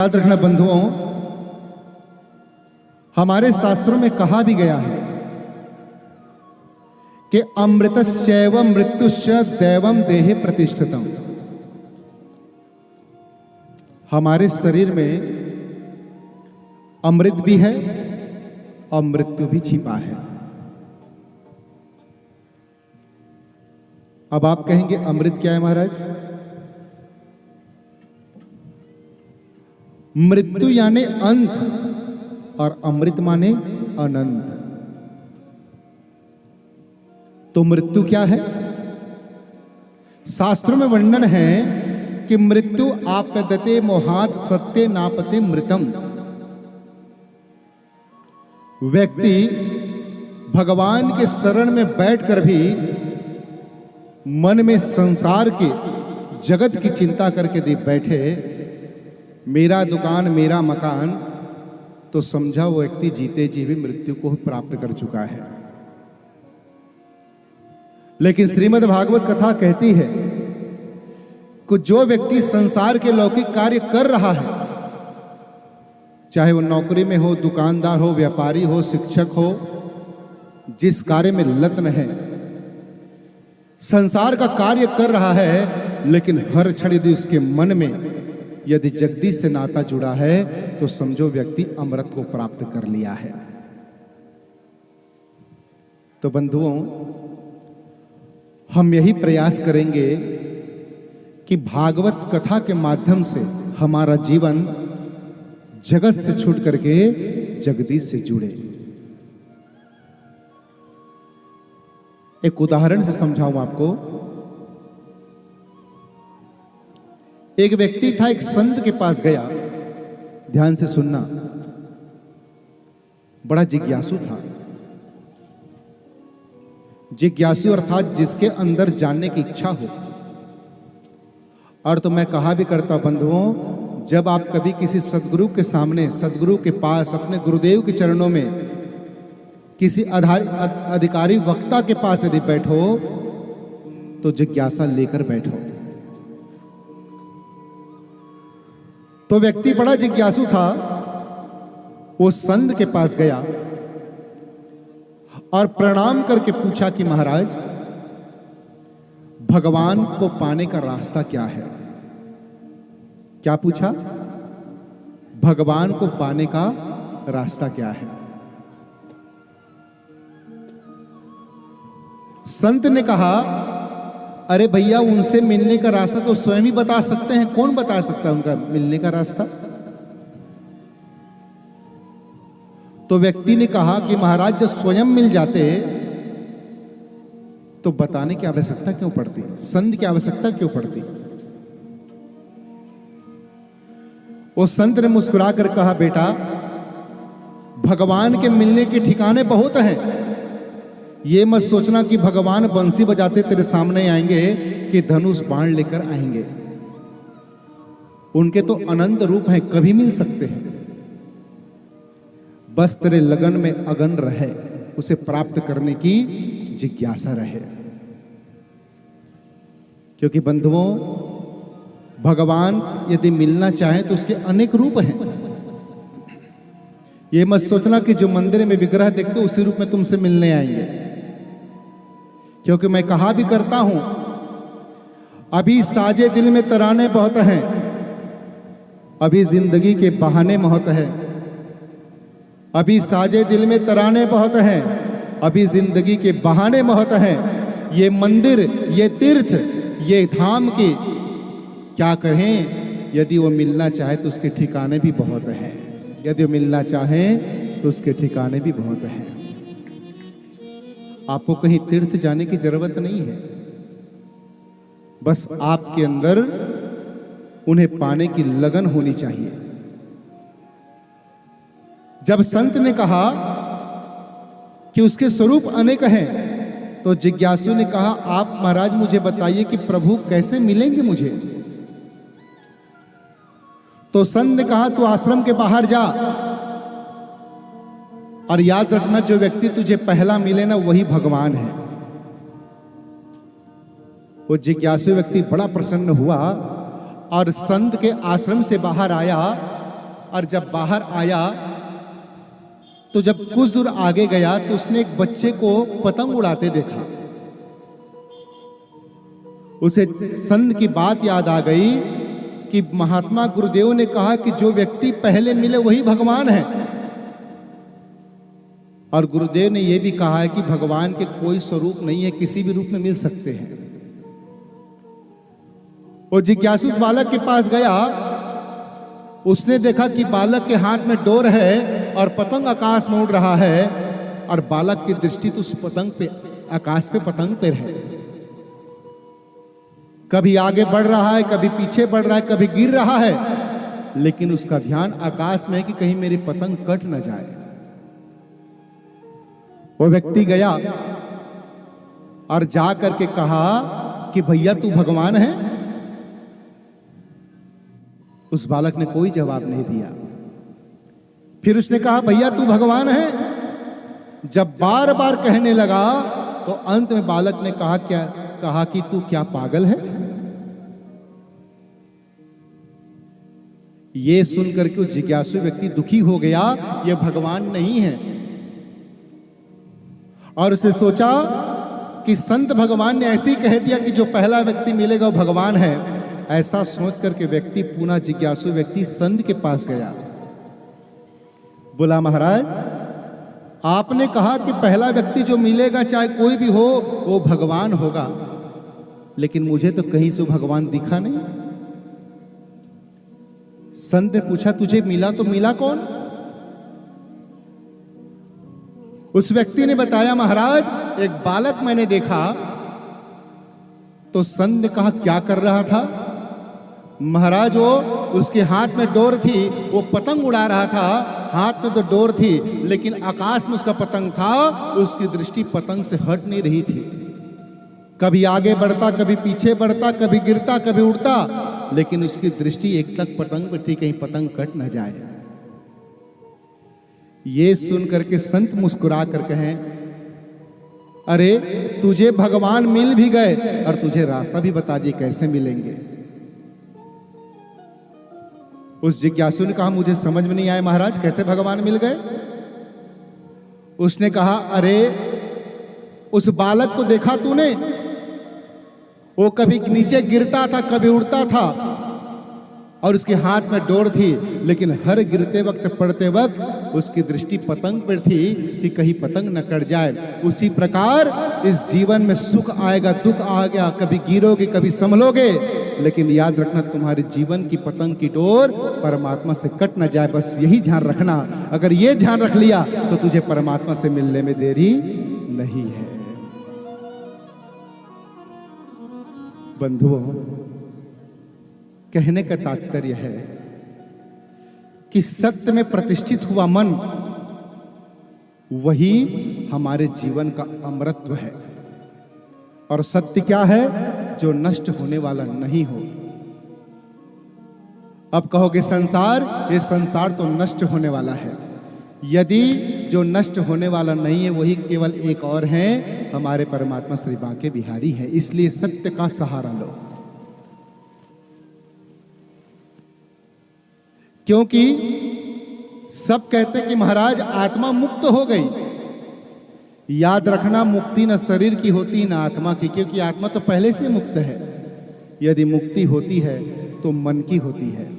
याद रखना बंधुओं, हमारे शास्त्रों में कहा भी गया है कि अमृतस्यैव मृत्युश्च दैवम देहे प्रतिष्ठितम। हमारे शरीर में अमृत भी है और मृत्यु भी छिपा है। अब आप कहेंगे अमृत क्या है महाराज? मृत्यु यानी अंत और अमृत माने अनंत। तो मृत्यु क्या है? शास्त्रों में वर्णन है कि मृत्यु आपदते मोहात सत्य नापते मृतम। व्यक्ति भगवान के शरण में बैठकर भी मन में संसार के जगत की चिंता करके यदि बैठे, मेरा दुकान मेरा मकान, तो समझा वो व्यक्ति जीते जी भी मृत्यु को प्राप्त कर चुका है। लेकिन श्रीमद् भागवत कथा कहती है कि जो व्यक्ति संसार के लौकिक कार्य कर रहा है, चाहे वो नौकरी में हो, दुकानदार हो, व्यापारी हो, शिक्षक हो, जिस कार्य में लग्न है, संसार का कार्य कर रहा है, लेकिन हर क्षण यदि उसके मन में यदि जगदीश से नाता जुड़ा है, तो समझो व्यक्ति अमृत को प्राप्त कर लिया है। तो बंधुओं, हम यही प्रयास करेंगे कि भागवत कथा के माध्यम से हमारा जीवन जगत से छूट करके जगदीश से जुड़े। एक उदाहरण से समझाऊं आपको। एक व्यक्ति था, एक संत के पास गया। ध्यान से सुनना। बड़ा जिज्ञासु था। जिज्ञासु अर्थात जिसके अंदर जानने की इच्छा हो। और तो मैं कहा भी करता बंधुओं, जब आप कभी किसी सदगुरु के सामने, सदगुरु के पास, अपने गुरुदेव के चरणों में, किसी अधिकारी वक्ता के पास यदि बैठो, तो जिज्ञासा लेकर बैठो। तो व्यक्ति बड़ा जिज्ञासु था। वो संत के पास गया और प्रणाम करके पूछा कि महाराज, भगवान को पाने का रास्ता क्या है? क्या पूछा? भगवान को पाने का रास्ता क्या है? संत ने कहा, अरे भैया, उनसे मिलने का रास्ता तो स्वयं ही बता सकते हैं। कौन बता सकता है उनका मिलने का रास्ता? तो व्यक्ति ने कहा कि महाराज, जब स्वयं मिल जाते तो बताने की आवश्यकता क्यों पड़ती? संत की आवश्यकता क्यों पड़ती? वो संत ने मुस्कुरा कर कहा, बेटा, भगवान के मिलने के ठिकाने बहुत हैं। ये मत सोचना कि भगवान बंसी बजाते तेरे सामने आएंगे कि धनुष बाण लेकर आएंगे। उनके तो अनंत रूप हैं, कभी मिल सकते हैं। बस तेरे लगन में अगन रहे, उसे प्राप्त करने की जिज्ञासा रहे। क्योंकि बंधुओं, भगवान यदि मिलना चाहे तो उसके अनेक रूप हैं। ये मत सोचना कि जो मंदिर में विग्रह देखते हो उसी रूप में तुमसे मिलने आएंगे। क्योंकि मैं कहा भी करता हूं, अभी साजे दिल में तराने बहुत हैं, अभी जिंदगी के बहाने बहुत हैं। अभी साजे दिल में तराने बहुत हैं, अभी जिंदगी के बहाने बहुत हैं। ये मंदिर, ये तीर्थ, ये धाम की क्या कहें, यदि वो मिलना चाहे तो उसके ठिकाने भी बहुत हैं। यदि वो मिलना चाहे तो उसके ठिकाने भी बहुत हैं। आपको कहीं तीर्थ जाने की जरूरत नहीं है। बस आपके अंदर उन्हें पाने की लगन होनी चाहिए। जब संत ने कहा कि उसके स्वरूप अनेक हैं, तो जिज्ञासु ने कहा, आप महाराज मुझे बताइए कि प्रभु कैसे मिलेंगे मुझे? तो संत ने कहा, तू आश्रम के बाहर जा और याद रखना, जो व्यक्ति तुझे पहला मिले ना, वही भगवान है। वो जिज्ञासु व्यक्ति बड़ा प्रसन्न हुआ और संत के आश्रम से बाहर आया और जब बाहर आया तो जब कुछ दूर आगे गया तो उसने एक बच्चे को पतंग उड़ाते देखा। उसे संत की बात याद आ गई कि महात्मा गुरुदेव ने कहा कि जो व्यक्ति पहले मिले वही भगवान है, और गुरुदेव ने यह भी कहा है कि भगवान के कोई स्वरूप नहीं है, किसी भी रूप में मिल सकते हैं। वो जिज्ञासु उस बालक के पास गया, उसने देखा कि बालक के हाथ में डोर है और पतंग आकाश में उड़ रहा है, और बालक की दृष्टि तो उस पतंग पे, आकाश पे पतंग पे है। कभी आगे बढ़ रहा है, कभी पीछे बढ़ रहा है, कभी गिर रहा है, लेकिन उसका ध्यान आकाश में है कि कहीं मेरी पतंग कट न जाए। वो व्यक्ति गया और जा करके कहा कि भैया तू भगवान है? उस बालक ने कोई जवाब नहीं दिया। फिर उसने कहा भैया तू भगवान है? जब बार बार कहने लगा तो अंत में बालक ने कहा कि तू क्या पागल है? ये सुनकर के वो जिज्ञासु व्यक्ति दुखी हो गया, ये भगवान नहीं है। और उसे सोचा कि संत भगवान ने ऐसे ही कह दिया कि जो पहला व्यक्ति मिलेगा वो भगवान है। ऐसा सोच करके व्यक्ति, पुनः जिज्ञासु व्यक्ति संत के पास गया, बोला महाराज आपने कहा कि पहला व्यक्ति जो मिलेगा चाहे कोई भी हो वो भगवान होगा, लेकिन मुझे तो कहीं से भगवान दिखा नहीं। संत ने पूछा तुझे मिला तो मिला कौन? उस व्यक्ति ने बताया महाराज एक बालक मैंने देखा। तो संत ने कहा क्या कर रहा था? महाराज वो उसके हाथ में डोर थी, वो पतंग उड़ा रहा था, हाथ में तो डोर थी लेकिन आकाश में उसका पतंग था, उसकी दृष्टि पतंग से हट नहीं रही थी। कभी आगे बढ़ता, कभी पीछे बढ़ता, कभी गिरता, कभी उड़ता, लेकिन उसकी दृष्टि एक तक पतंग पर थी, कहीं पतंग कट न जाए। ये सुन करके संत मुस्कुरा कर कहें अरे तुझे भगवान मिल भी गए और तुझे रास्ता भी बता दिए कैसे मिलेंगे। उस जिज्ञासु ने कहा मुझे समझ में नहीं आया महाराज कैसे भगवान मिल गए? उसने कहा अरे उस बालक को देखा तूने? वो कभी नीचे गिरता था, कभी उड़ता था, और उसके हाथ में डोर थी, लेकिन हर गिरते वक्त, पड़ते वक्त उसकी दृष्टि पतंग पर थी कि कहीं पतंग न कट जाए। उसी प्रकार इस जीवन में सुख आएगा, दुख आ गया, कभी गिरोगे, कभी संभलोगे, लेकिन याद रखना तुम्हारे जीवन की पतंग की डोर परमात्मा से कट न जाए। बस यही ध्यान रखना। अगर ये ध्यान रख लिया तो तुझे परमात्मा से मिलने में देरी नहीं है। बंधुओं, कहने का तात्पर्य है कि सत्य में प्रतिष्ठित हुआ मन वही हमारे जीवन का अमरत्व है। और सत्य क्या है? जो नष्ट होने वाला नहीं हो। अब कहोगे संसार, ये संसार तो नष्ट होने वाला है। यदि जो नष्ट होने वाला नहीं है वही केवल एक और है, हमारे परमात्मा श्री बांके बिहारी है। इसलिए सत्य का सहारा लो, क्योंकि सब कहते हैं कि महाराज आत्मा मुक्त हो गई। याद रखना, मुक्ति न शरीर की होती न आत्मा की, क्योंकि आत्मा तो पहले से मुक्त है। यदि मुक्ति होती है तो मन की होती है।